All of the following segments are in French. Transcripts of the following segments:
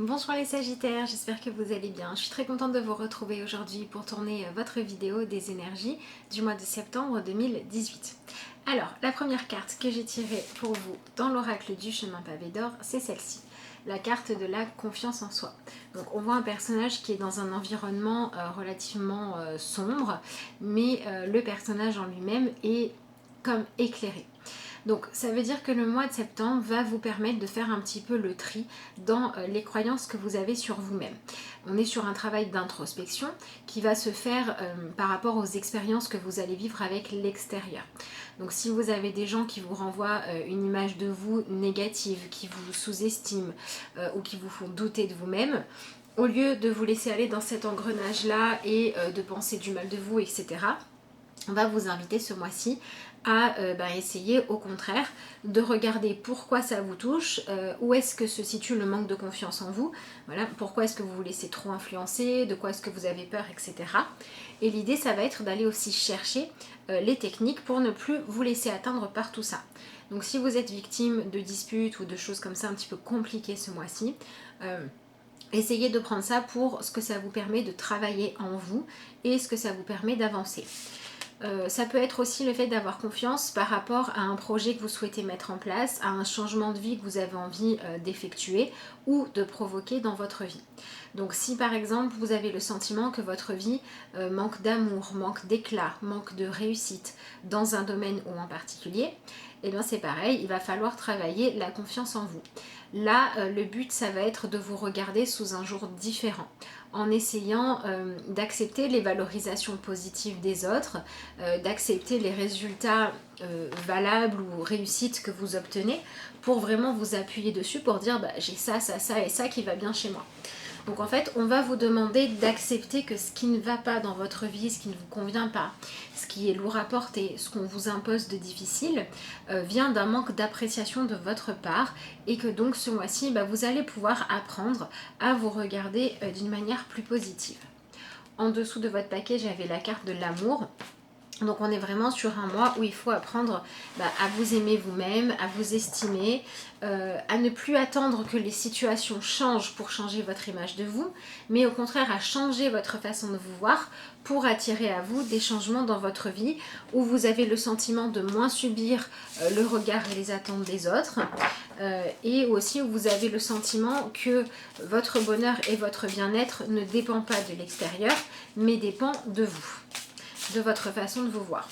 Bonjour les Sagittaires, j'espère que vous allez bien. Je suis très contente de vous retrouver aujourd'hui pour tourner votre vidéo des énergies du mois de septembre 2018. Alors, la première carte que j'ai tirée pour vous dans l'oracle du chemin pavé d'or, c'est celle-ci. La carte de la confiance en soi. Donc on voit un personnage qui est dans un environnement relativement sombre, mais le personnage en lui-même est comme éclairé. Donc ça veut dire que le mois de septembre va vous permettre de faire un petit peu le tri dans les croyances que vous avez sur vous-même. On est sur un travail d'introspection qui va se faire par rapport aux expériences que vous allez vivre avec l'extérieur. Donc si vous avez des gens qui vous renvoient une image de vous négative, qui vous sous-estiment ou qui vous font douter de vous-même, au lieu de vous laisser aller dans cet engrenage-là et de penser du mal de vous, etc., on va vous inviter ce mois-ci à essayer au contraire de regarder pourquoi ça vous touche, où est-ce que se situe le manque de confiance en vous, voilà, pourquoi est-ce que vous vous laissez trop influencer, de quoi est-ce que vous avez peur, etc. Et l'idée ça va être d'aller aussi chercher les techniques pour ne plus vous laisser atteindre par tout ça. Donc si vous êtes victime de disputes ou de choses comme ça un petit peu compliquées ce mois-ci, essayez de prendre ça pour ce que ça vous permet de travailler en vous et ce que ça vous permet d'avancer. Ça peut être aussi le fait d'avoir confiance par rapport à un projet que vous souhaitez mettre en place, à un changement de vie que vous avez envie d'effectuer ou de provoquer dans votre vie. Donc si par exemple vous avez le sentiment que votre vie manque d'amour, manque d'éclat, manque de réussite dans un domaine ou en particulier, et bien c'est pareil, il va falloir travailler la confiance en vous. Là, le but, ça va être de vous regarder sous un jour différent, en essayant d'accepter les valorisations positives des autres, d'accepter les résultats valables ou réussites que vous obtenez, pour vraiment vous appuyer dessus, pour dire j'ai ça, ça, ça et ça qui va bien chez moi. Donc en fait, on va vous demander d'accepter que ce qui ne va pas dans votre vie, ce qui ne vous convient pas, ce qui est lourd à porter, ce qu'on vous impose de difficile, vient d'un manque d'appréciation de votre part et que donc ce mois-ci, vous allez pouvoir apprendre à vous regarder d'une manière plus positive. En dessous de votre paquet, j'avais la carte de l'amour. Donc on est vraiment sur un mois où il faut apprendre à vous aimer vous-même, à vous estimer, à ne plus attendre que les situations changent pour changer votre image de vous, mais au contraire à changer votre façon de vous voir pour attirer à vous des changements dans votre vie où vous avez le sentiment de moins subir le regard et les attentes des autres et aussi où vous avez le sentiment que votre bonheur et votre bien-être ne dépend pas de l'extérieur mais dépend de vous, de votre façon de vous voir.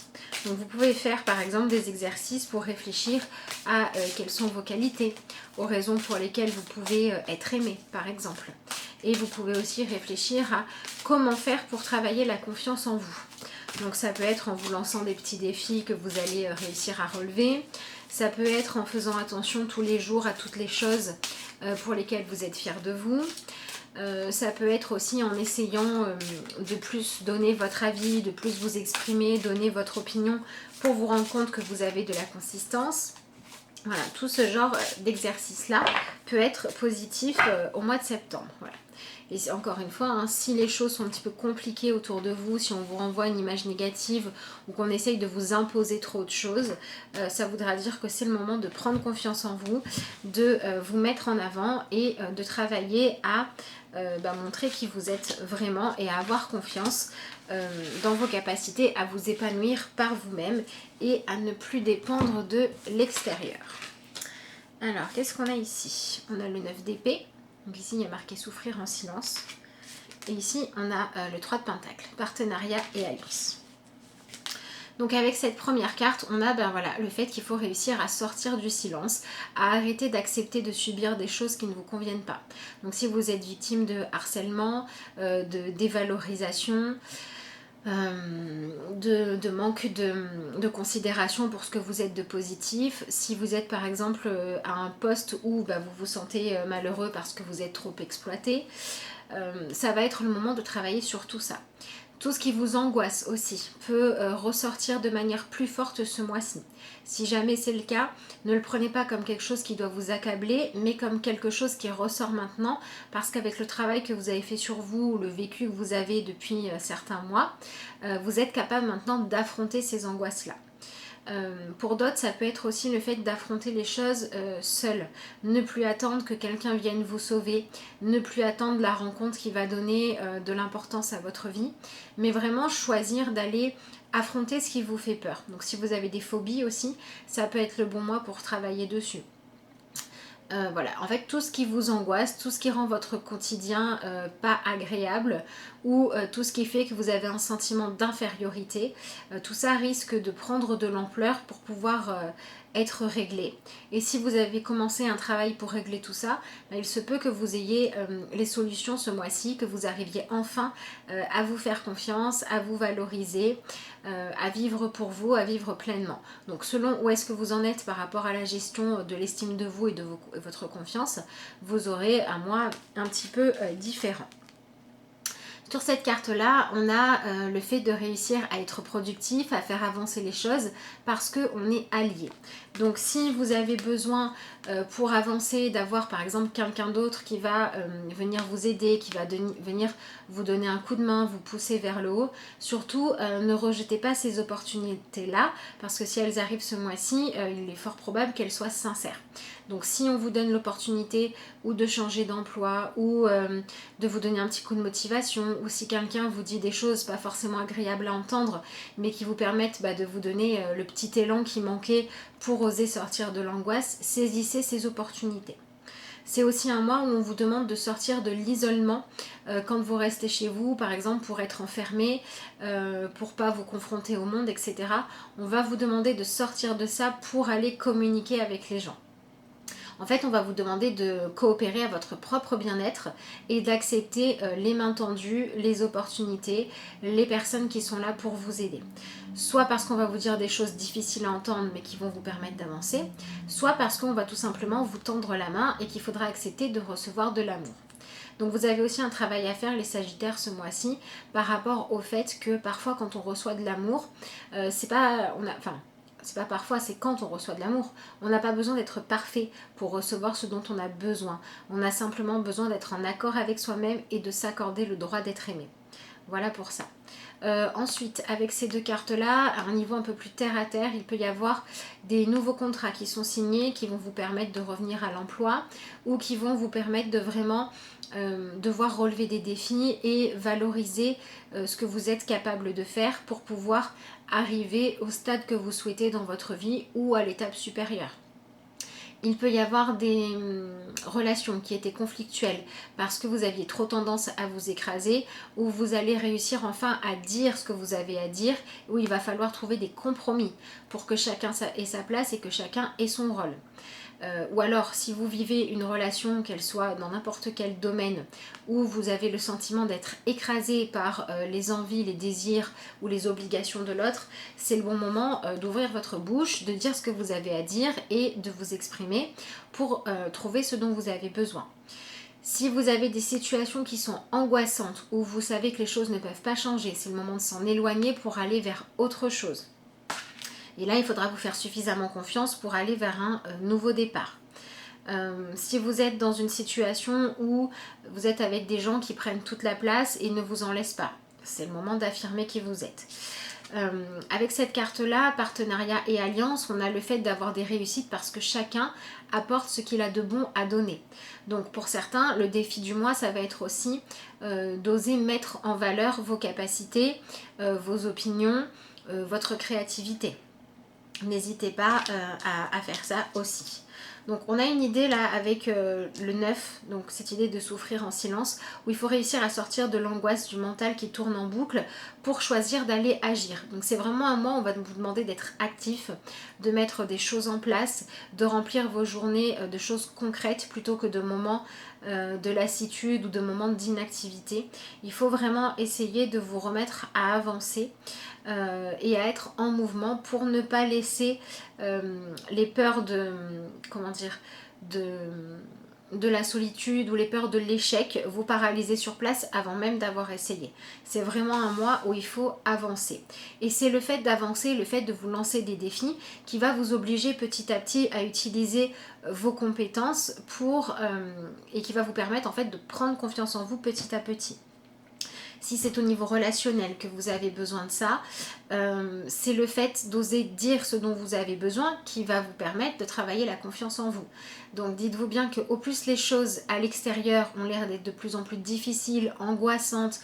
Donc vous pouvez faire par exemple des exercices pour réfléchir à quelles sont vos qualités, aux raisons pour lesquelles vous pouvez être aimé par exemple. Et vous pouvez aussi réfléchir à comment faire pour travailler la confiance en vous. Donc ça peut être en vous lançant des petits défis que vous allez réussir à relever. Ça peut être en faisant attention tous les jours à toutes les choses pour lesquelles vous êtes fier de vous. Ça peut être aussi en essayant de plus donner votre avis, de plus vous exprimer, donner votre opinion pour vous rendre compte que vous avez de la consistance. Voilà, tout ce genre d'exercice-là peut être positif au mois de septembre. Voilà. Et encore une fois, si les choses sont un petit peu compliquées autour de vous, si on vous renvoie une image négative ou qu'on essaye de vous imposer trop de choses, ça voudra dire que c'est le moment de prendre confiance en vous, de vous mettre en avant et de travailler à montrer qui vous êtes vraiment et à avoir confiance dans vos capacités à vous épanouir par vous-même et à ne plus dépendre de l'extérieur. Alors, qu'est-ce qu'on a ici? On a le 9 d'épée. Donc ici, il y a marqué souffrir en silence. Et ici, on a le 3 de pentacle, partenariat et alliance. Donc avec cette première carte, on a le fait qu'il faut réussir à sortir du silence, à arrêter d'accepter de subir des choses qui ne vous conviennent pas. Donc si vous êtes victime de harcèlement, de dévalorisation, de manque de considération pour ce que vous êtes de positif, si vous êtes par exemple à un poste où vous vous sentez malheureux parce que vous êtes trop exploité, ça va être le moment de travailler sur tout ça. Tout ce qui vous angoisse aussi peut ressortir de manière plus forte ce mois-ci. Si jamais c'est le cas, ne le prenez pas comme quelque chose qui doit vous accabler, mais comme quelque chose qui ressort maintenant, parce qu'avec le travail que vous avez fait sur vous, le vécu que vous avez depuis certains mois, vous êtes capable maintenant d'affronter ces angoisses-là. Pour d'autres, ça peut être aussi le fait d'affronter les choses seul. Ne plus attendre que quelqu'un vienne vous sauver, ne plus attendre la rencontre qui va donner de l'importance à votre vie, mais vraiment choisir d'aller affronter ce qui vous fait peur. Donc si vous avez des phobies aussi, ça peut être le bon mois pour travailler dessus. Voilà, en fait tout ce qui vous angoisse, tout ce qui rend votre quotidien pas agréable ou tout ce qui fait que vous avez un sentiment d'infériorité, tout ça risque de prendre de l'ampleur pour pouvoir être réglé. Et si vous avez commencé un travail pour régler tout ça, il se peut que vous ayez les solutions ce mois-ci, que vous arriviez enfin à vous faire confiance, à vous valoriser, à vivre pour vous, à vivre pleinement. Donc selon où est-ce que vous en êtes par rapport à la gestion de l'estime de vous et de votre confiance, vous aurez un mois un petit peu différent. Sur cette carte-là, on a le fait de réussir à être productif, à faire avancer les choses parce qu'on est allié. Donc si vous avez besoin pour avancer d'avoir par exemple quelqu'un d'autre qui va venir vous aider, qui va venir vous donner un coup de main, vous pousser vers le haut, surtout ne rejetez pas ces opportunités-là parce que si elles arrivent ce mois-ci, il est fort probable qu'elles soient sincères. Donc si on vous donne l'opportunité ou de changer d'emploi ou de vous donner un petit coup de motivation ou si quelqu'un vous dit des choses pas forcément agréables à entendre mais qui vous permettent de vous donner le petit élan qui manquait pour oser sortir de l'angoisse, saisissez ces opportunités. C'est aussi un mois où on vous demande de sortir de l'isolement quand vous restez chez vous, par exemple pour être enfermé, pour pas vous confronter au monde, etc. On va vous demander de sortir de ça pour aller communiquer avec les gens. En fait, on va vous demander de coopérer à votre propre bien-être et d'accepter les mains tendues, les opportunités, les personnes qui sont là pour vous aider. Soit parce qu'on va vous dire des choses difficiles à entendre mais qui vont vous permettre d'avancer, soit parce qu'on va tout simplement vous tendre la main et qu'il faudra accepter de recevoir de l'amour. Donc vous avez aussi un travail à faire les Sagittaires ce mois-ci par rapport au fait que parfois quand on reçoit de l'amour, c'est pas parfois, c'est quand on reçoit de l'amour. On n'a pas besoin d'être parfait pour recevoir ce dont on a besoin. On a simplement besoin d'être en accord avec soi-même et de s'accorder le droit d'être aimé. Voilà pour ça. Ensuite, avec ces deux cartes-là, à un niveau un peu plus terre à terre, il peut y avoir des nouveaux contrats qui sont signés, qui vont vous permettre de revenir à l'emploi ou qui vont vous permettre de vraiment devoir relever des défis et valoriser ce que vous êtes capable de faire pour pouvoir arriver au stade que vous souhaitez dans votre vie ou à l'étape supérieure. Il peut y avoir des relations qui étaient conflictuelles parce que vous aviez trop tendance à vous écraser, où vous allez réussir enfin à dire ce que vous avez à dire, où il va falloir trouver des compromis pour que chacun ait sa place et que chacun ait son rôle. Ou alors si vous vivez une relation, qu'elle soit dans n'importe quel domaine, où vous avez le sentiment d'être écrasé par les envies, les désirs ou les obligations de l'autre, c'est le bon moment d'ouvrir votre bouche, de dire ce que vous avez à dire et de vous exprimer pour trouver ce dont vous avez besoin. Si vous avez des situations qui sont angoissantes, où vous savez que les choses ne peuvent pas changer, c'est le moment de s'en éloigner pour aller vers autre chose. Et là, il faudra vous faire suffisamment confiance pour aller vers un nouveau départ. Si vous êtes dans une situation où vous êtes avec des gens qui prennent toute la place et ne vous en laissent pas, c'est le moment d'affirmer qui vous êtes. Avec cette carte-là, partenariat et alliance, on a le fait d'avoir des réussites parce que chacun apporte ce qu'il a de bon à donner. Donc pour certains, le défi du mois, ça va être aussi d'oser mettre en valeur vos capacités, vos opinions, votre créativité. N'hésitez pas à faire ça aussi. Donc on a une idée là avec le 9, donc cette idée de souffrir en silence, où il faut réussir à sortir de l'angoisse du mental qui tourne en boucle pour choisir d'aller agir. Donc c'est vraiment un mois où on va vous demander d'être actif, de mettre des choses en place, de remplir vos journées de choses concrètes plutôt que de moments de lassitude ou de moments d'inactivité. Il faut vraiment essayer de vous remettre à avancer et à être en mouvement pour ne pas laisser les peurs de la solitude ou les peurs de l'échec vous paralyser sur place avant même d'avoir essayé. C'est vraiment un mois où il faut avancer. Et c'est le fait d'avancer, le fait de vous lancer des défis qui va vous obliger petit à petit à utiliser vos compétences et qui va vous permettre en fait de prendre confiance en vous petit à petit. Si c'est au niveau relationnel que vous avez besoin de ça, c'est le fait d'oser dire ce dont vous avez besoin qui va vous permettre de travailler la confiance en vous. Donc dites-vous bien qu'au plus les choses à l'extérieur ont l'air d'être de plus en plus difficiles, angoissantes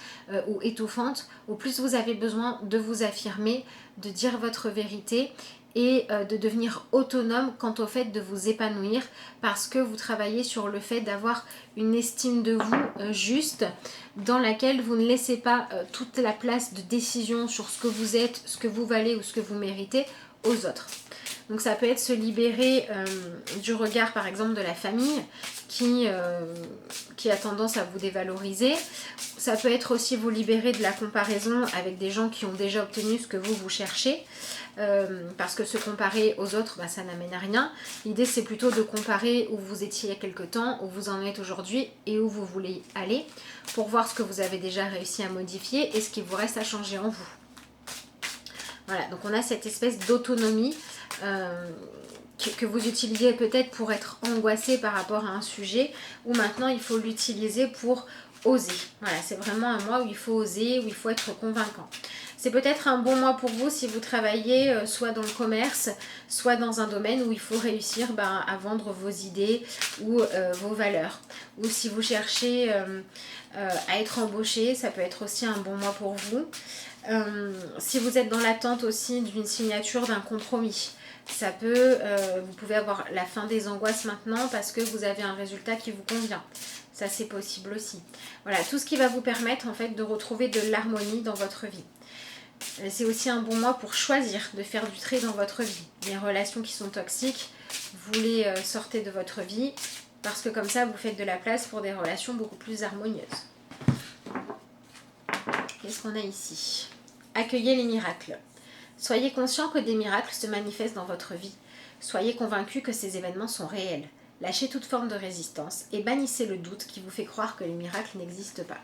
ou étouffantes, au plus vous avez besoin de vous affirmer, de dire votre vérité et de devenir autonome quant au fait de vous épanouir parce que vous travaillez sur le fait d'avoir une estime de vous juste dans laquelle vous ne laissez pas toute la place de décision sur ce que vous êtes, ce que vous valez ou ce que vous méritez aux autres. Donc ça peut être se libérer du regard par exemple de la famille qui a tendance à vous dévaloriser. Ça peut être aussi vous libérer de la comparaison avec des gens qui ont déjà obtenu ce que vous cherchez. Parce que se comparer aux autres, ça n'amène à rien. L'idée c'est plutôt de comparer où vous étiez il y a quelques temps, où vous en êtes aujourd'hui et où vous voulez aller pour voir ce que vous avez déjà réussi à modifier et ce qu'il vous reste à changer en vous. Voilà, donc on a cette espèce d'autonomie que vous utilisez peut-être pour être angoissé par rapport à un sujet, où maintenant il faut l'utiliser pour oser. Voilà, c'est vraiment un mois où il faut oser, où il faut être convaincant. C'est peut-être un bon mois pour vous si vous travaillez soit dans le commerce, soit dans un domaine où il faut réussir à vendre vos idées ou vos valeurs. Ou si vous cherchez à être embauché, ça peut être aussi un bon mois pour vous. Si vous êtes dans l'attente aussi d'une signature d'un compromis, ça peut, vous pouvez avoir la fin des angoisses maintenant parce que vous avez un résultat qui vous convient. Ça c'est possible aussi. Voilà, tout ce qui va vous permettre en fait de retrouver de l'harmonie dans votre vie. C'est aussi un bon mois pour choisir de faire du tri dans votre vie. Les relations qui sont toxiques, vous les sortez de votre vie parce que comme ça vous faites de la place pour des relations beaucoup plus harmonieuses. Qu'est-ce qu'on a ici? Accueillez les miracles. Soyez conscient que des miracles se manifestent dans votre vie. Soyez convaincu que ces événements sont réels. Lâchez toute forme de résistance et bannissez le doute qui vous fait croire que les miracles n'existent pas.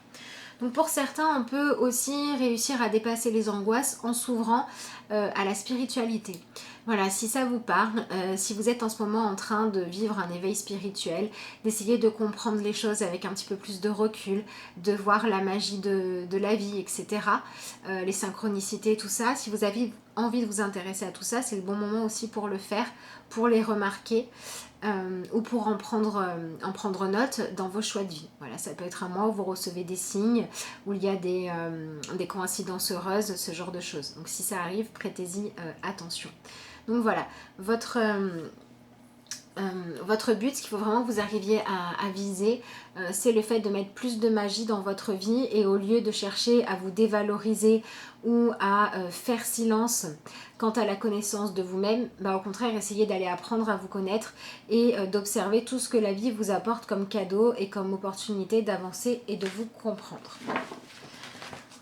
Donc pour certains, on peut aussi réussir à dépasser les angoisses en s'ouvrant à la spiritualité. Voilà, si ça vous parle, si vous êtes en ce moment en train de vivre un éveil spirituel, d'essayer de comprendre les choses avec un petit peu plus de recul, de voir la magie de la vie, etc., les synchronicités, tout ça, si vous avez envie de vous intéresser à tout ça, c'est le bon moment aussi pour le faire, pour les remarquer. Ou pour en prendre note dans vos choix de vie. Voilà, ça peut être un mois où vous recevez des signes, où il y a des coïncidences heureuses, ce genre de choses. Donc si ça arrive, prêtez-y attention. Donc voilà, votre but, ce qu'il faut vraiment que vous arriviez à viser, c'est le fait de mettre plus de magie dans votre vie et au lieu de chercher à vous dévaloriser ou à faire silence quant à la connaissance de vous-même, au contraire, essayez d'aller apprendre à vous connaître et d'observer tout ce que la vie vous apporte comme cadeau et comme opportunité d'avancer et de vous comprendre.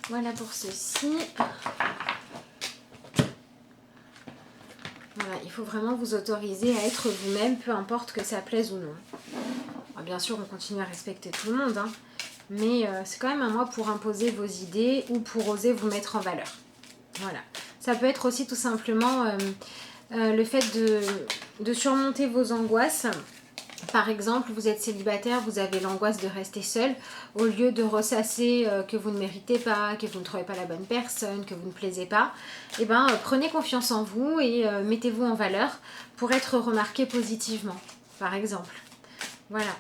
Voilà pour ceci. Voilà, il faut vraiment vous autoriser à être vous-même, peu importe que ça plaise ou non. Alors, bien sûr, on continue à respecter tout le monde, hein, mais c'est quand même un mois pour imposer vos idées ou pour oser vous mettre en valeur. Voilà. Ça peut être aussi tout simplement le fait de surmonter vos angoisses. Par exemple, vous êtes célibataire, vous avez l'angoisse de rester seul. Au lieu de ressasser que vous ne méritez pas, que vous ne trouvez pas la bonne personne, que vous ne plaisez pas, prenez confiance en vous et mettez-vous en valeur pour être remarqué positivement, par exemple. Voilà.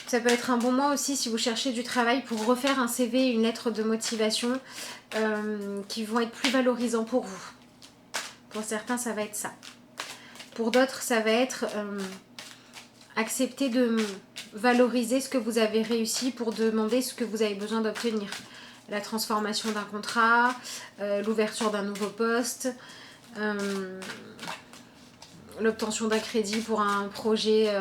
Ça peut être un bon mois aussi si vous cherchez du travail pour refaire un CV et une lettre de motivation qui vont être plus valorisants pour vous. Pour certains, ça va être ça. Pour d'autres, ça va être accepter de valoriser ce que vous avez réussi pour demander ce que vous avez besoin d'obtenir. La transformation d'un contrat, l'ouverture d'un nouveau poste, l'obtention d'un crédit pour un projet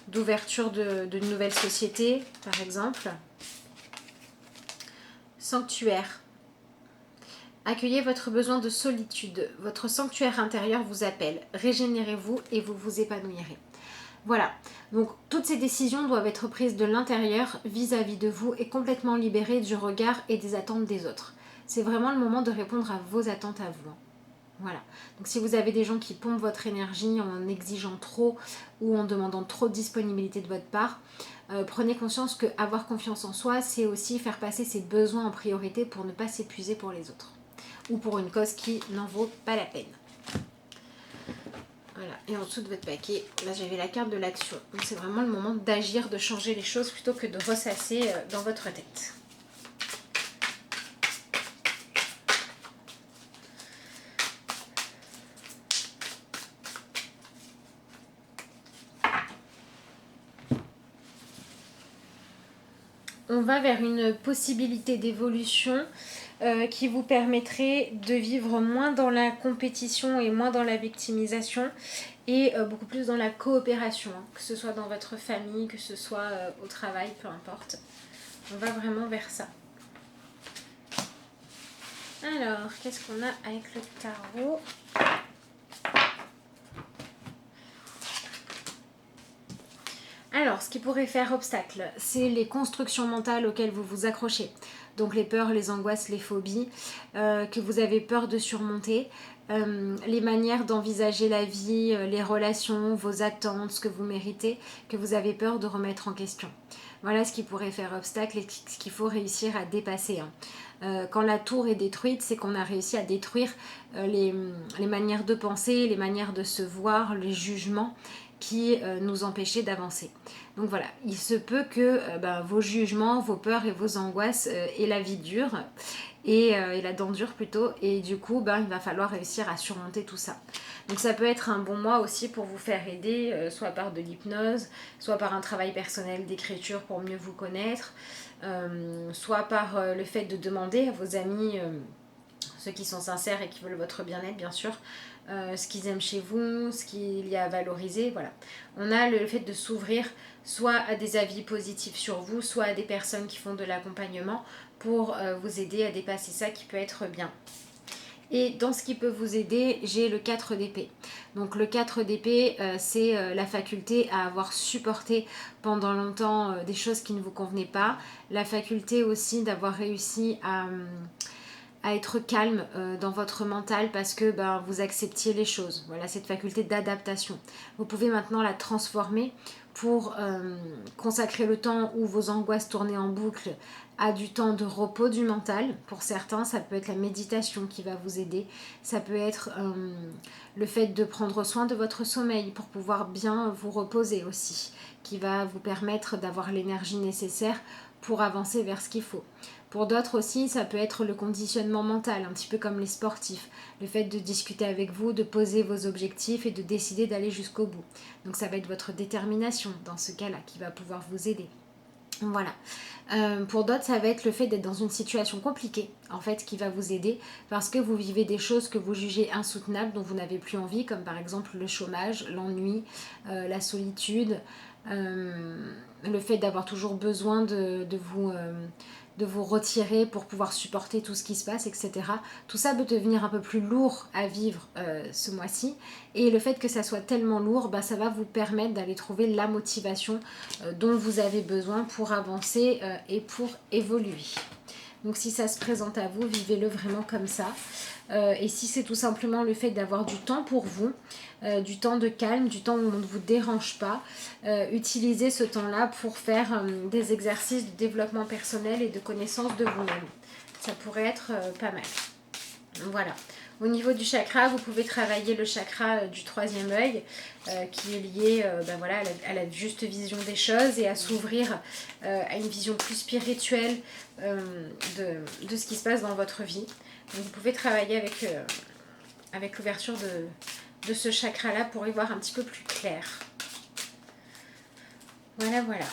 d'ouverture d'une nouvelle société, par exemple. Sanctuaire. Accueillez votre besoin de solitude. Votre sanctuaire intérieur vous appelle. Régénérez-vous et vous vous épanouirez. Voilà, donc toutes ces décisions doivent être prises de l'intérieur vis-à-vis de vous et complètement libérées du regard et des attentes des autres. C'est vraiment le moment de répondre à vos attentes à vous. Voilà, donc si vous avez des gens qui pompent votre énergie en exigeant trop ou en demandant trop de disponibilité de votre part, Prenez conscience que avoir confiance en soi, c'est aussi faire passer ses besoins en priorité pour ne pas s'épuiser pour les autres. Ou pour une cause qui n'en vaut pas la peine. Voilà, et en dessous de votre paquet, là j'avais la carte de l'action. Donc c'est vraiment le moment d'agir, de changer les choses plutôt que de ressasser dans votre tête. On va vers une possibilité d'évolution qui vous permettrait de vivre moins dans la compétition et moins dans la victimisation et beaucoup plus dans la coopération, hein, que ce soit dans votre famille, que ce soit au travail, peu importe. On va vraiment vers ça. Alors, qu'est-ce qu'on a avec le tarot ? Alors, ce qui pourrait faire obstacle, c'est les constructions mentales auxquelles vous vous accrochez. Donc les peurs, les angoisses, les phobies que vous avez peur de surmonter. Les manières d'envisager la vie, les relations, vos attentes, ce que vous méritez, que vous avez peur de remettre en question. Voilà ce qui pourrait faire obstacle et ce qu'il faut réussir à dépasser. Quand la tour est détruite, c'est qu'on a réussi à détruire les manières de penser, les manières de se voir, les jugements qui nous empêchaient d'avancer. Donc voilà, il se peut que vos jugements, vos peurs et vos angoisses aient la vie dure et la dent dure plutôt, et du coup il va falloir réussir à surmonter tout ça. Donc ça peut être un bon mois aussi pour vous faire aider, soit par de l'hypnose, soit par un travail personnel d'écriture pour mieux vous connaître, soit par le fait de demander à vos amis, ceux qui sont sincères et qui veulent votre bien-être bien sûr, ce qu'ils aiment chez vous, ce qu'il y a à valoriser, voilà. On a le fait de s'ouvrir soit à des avis positifs sur vous, soit à des personnes qui font de l'accompagnement pour vous aider à dépasser ça qui peut être bien. Et dans ce qui peut vous aider, j'ai le 4 d'épée. Donc le 4 d'épée, c'est la faculté à avoir supporté pendant longtemps des choses qui ne vous convenaient pas. La faculté aussi d'avoir réussi à être calme dans votre mental parce que vous acceptiez les choses. Voilà, cette faculté d'adaptation. Vous pouvez maintenant la transformer pour consacrer le temps où vos angoisses tournaient en boucle à du temps de repos du mental. Pour certains, ça peut être la méditation qui va vous aider. Ça peut être le fait de prendre soin de votre sommeil pour pouvoir bien vous reposer aussi, qui va vous permettre d'avoir l'énergie nécessaire pour avancer vers ce qu'il faut. Pour d'autres aussi, ça peut être le conditionnement mental, un petit peu comme les sportifs. Le fait de discuter avec vous, de poser vos objectifs et de décider d'aller jusqu'au bout. Donc ça va être votre détermination dans ce cas-là qui va pouvoir vous aider. Voilà. Pour d'autres, ça va être le fait d'être dans une situation compliquée, en fait, qui va vous aider parce que vous vivez des choses que vous jugez insoutenables, dont vous n'avez plus envie, comme par exemple le chômage, l'ennui, la solitude, le fait d'avoir toujours besoin de vous retirer pour pouvoir supporter tout ce qui se passe, etc. Tout ça peut devenir un peu plus lourd à vivre ce mois-ci. Et le fait que ça soit tellement lourd, ça va vous permettre d'aller trouver la motivation dont vous avez besoin pour avancer et pour évoluer. Donc si ça se présente à vous, vivez-le vraiment comme ça. Et si c'est tout simplement le fait d'avoir du temps pour vous, du temps de calme, du temps où on ne vous dérange pas, utilisez ce temps-là pour faire des exercices de développement personnel et de connaissance de vous-même. Ça pourrait être pas mal. Voilà. Au niveau du chakra, vous pouvez travailler le chakra du troisième œil qui est lié à la juste vision des choses et à s'ouvrir à une vision plus spirituelle de ce qui se passe dans votre vie. Donc vous pouvez travailler avec l'ouverture de ce chakra-là pour y voir un petit peu plus clair. Voilà, voilà.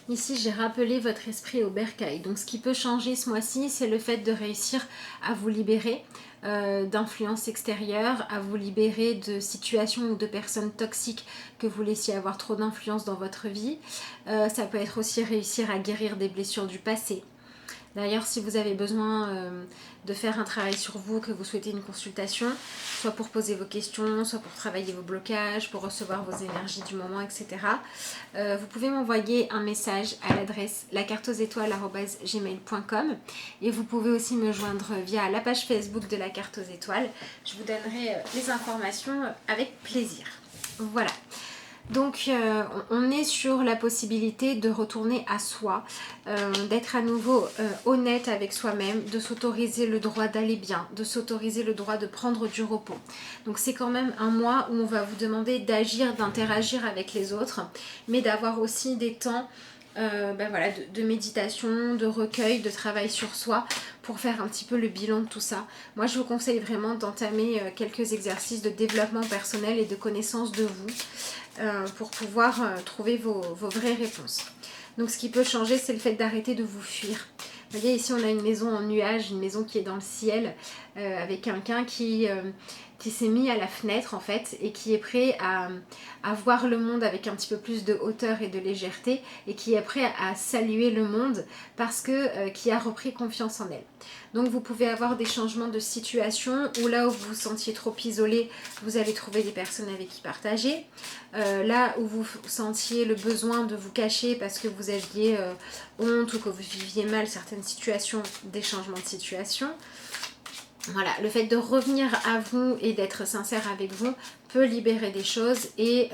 Ici, j'ai rappelé votre esprit au bercail. Donc, ce qui peut changer ce mois-ci, c'est le fait de réussir à vous libérer d'influences extérieures, à vous libérer de situations ou de personnes toxiques que vous laissiez avoir trop d'influence dans votre vie. Ça peut être aussi réussir à guérir des blessures du passé. D'ailleurs, si vous avez besoin de faire un travail sur vous, que vous souhaitez une consultation, soit pour poser vos questions, soit pour travailler vos blocages, pour recevoir vos énergies du moment, etc. Vous pouvez m'envoyer un message à l'adresse lacarteauxétoiles@gmail.com et vous pouvez aussi me joindre via la page Facebook de la carte aux étoiles. Je vous donnerai les informations avec plaisir. Voilà. Donc on est sur la possibilité de retourner à soi, d'être à nouveau honnête avec soi-même, de s'autoriser le droit d'aller bien, de s'autoriser le droit de prendre du repos. Donc c'est quand même un mois où on va vous demander d'agir, d'interagir avec les autres, mais d'avoir aussi des temps voilà, de méditation, de recueil, de travail sur soi pour faire un petit peu le bilan de tout ça. Moi je vous conseille vraiment d'entamer quelques exercices de développement personnel et de connaissance de vous pour pouvoir trouver vos vraies réponses. Donc ce qui peut changer, c'est le fait d'arrêter de vous fuir. Vous voyez, ici on a une maison en nuage, une maison qui est dans le ciel, avec quelqu'un qui s'est mis à la fenêtre en fait, et qui est prêt à voir le monde avec un petit peu plus de hauteur et de légèreté, et qui est prêt à saluer le monde parce que qui a repris confiance en elle. Donc vous pouvez avoir des changements de situation, où là où vous vous sentiez trop isolé, vous allez trouver des personnes avec qui partager. Là où vous sentiez le besoin de vous cacher parce que vous aviez honte ou que vous viviez mal certaines situations, des changements de situation. Voilà, le fait de revenir à vous et d'être sincère avec vous peut libérer des choses et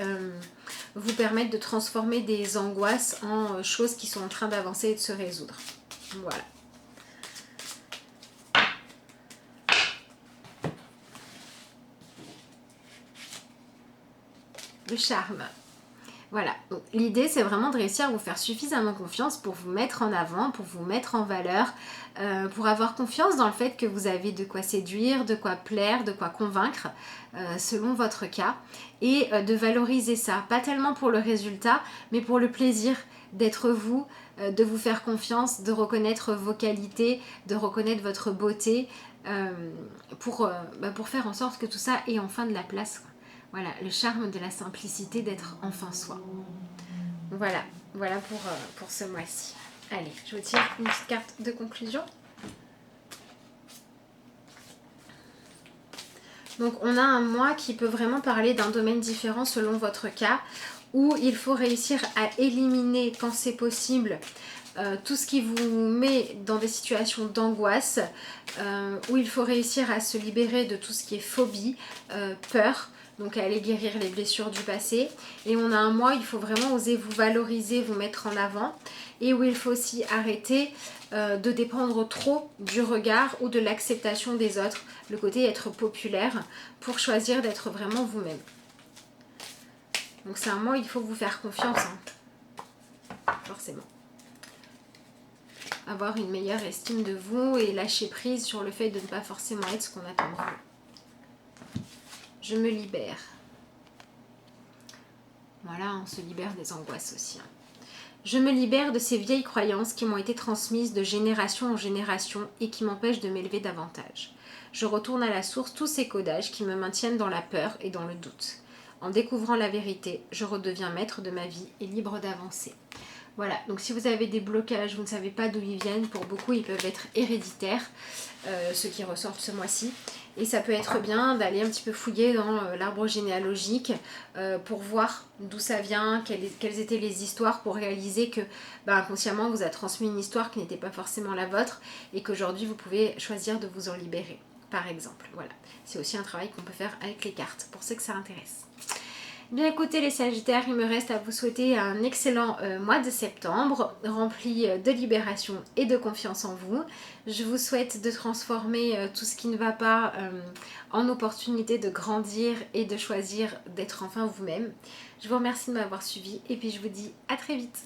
vous permettre de transformer des angoisses en choses qui sont en train d'avancer et de se résoudre. Voilà. Le charme. Voilà, l'idée c'est vraiment de réussir à vous faire suffisamment confiance pour vous mettre en avant, pour vous mettre en valeur, pour avoir confiance dans le fait que vous avez de quoi séduire, de quoi plaire, de quoi convaincre, selon votre cas, et de valoriser ça, pas tellement pour le résultat, mais pour le plaisir d'être vous, de vous faire confiance, de reconnaître vos qualités, de reconnaître votre beauté, pour faire en sorte que tout ça ait enfin de la place. Voilà, le charme de la simplicité d'être enfin soi. Voilà, voilà pour ce mois-ci. Allez, je vous tire une petite carte de conclusion. Donc on a un mois qui peut vraiment parler d'un domaine différent selon votre cas, où il faut réussir à éliminer quand c'est possible tout ce qui vous met dans des situations d'angoisse, où il faut réussir à se libérer de tout ce qui est phobie, peur, donc à aller guérir les blessures du passé. Et on a un mois où il faut vraiment oser vous valoriser, vous mettre en avant, et où il faut aussi arrêter de dépendre trop du regard ou de l'acceptation des autres, le côté être populaire, pour choisir d'être vraiment vous-même. Donc c'est un mois où il faut vous faire confiance, hein, forcément. Avoir une meilleure estime de vous et lâcher prise sur le fait de ne pas forcément être ce qu'on attend de vous. Je me libère. Voilà, on se libère des angoisses aussi. Je me libère de ces vieilles croyances qui m'ont été transmises de génération en génération et qui m'empêchent de m'élever davantage. Je retourne à la source tous ces codages qui me maintiennent dans la peur et dans le doute. En découvrant la vérité, je redeviens maître de ma vie et libre d'avancer. Voilà, donc si vous avez des blocages, vous ne savez pas d'où ils viennent, pour beaucoup ils peuvent être héréditaires, ceux qui ressortent ce mois-ci. Et ça peut être bien d'aller un petit peu fouiller dans l'arbre généalogique pour voir d'où ça vient, quelles étaient les histoires, pour réaliser que inconsciemment vous a transmis une histoire qui n'était pas forcément la vôtre et qu'aujourd'hui vous pouvez choisir de vous en libérer, par exemple. Voilà, c'est aussi un travail qu'on peut faire avec les cartes, pour ceux que ça intéresse. Bien écoutez les Sagittaires, il me reste à vous souhaiter un excellent mois de septembre, rempli de libération et de confiance en vous. Je vous souhaite de transformer tout ce qui ne va pas en opportunité de grandir et de choisir d'être enfin vous-même. Je vous remercie de m'avoir suivi et puis je vous dis à très vite.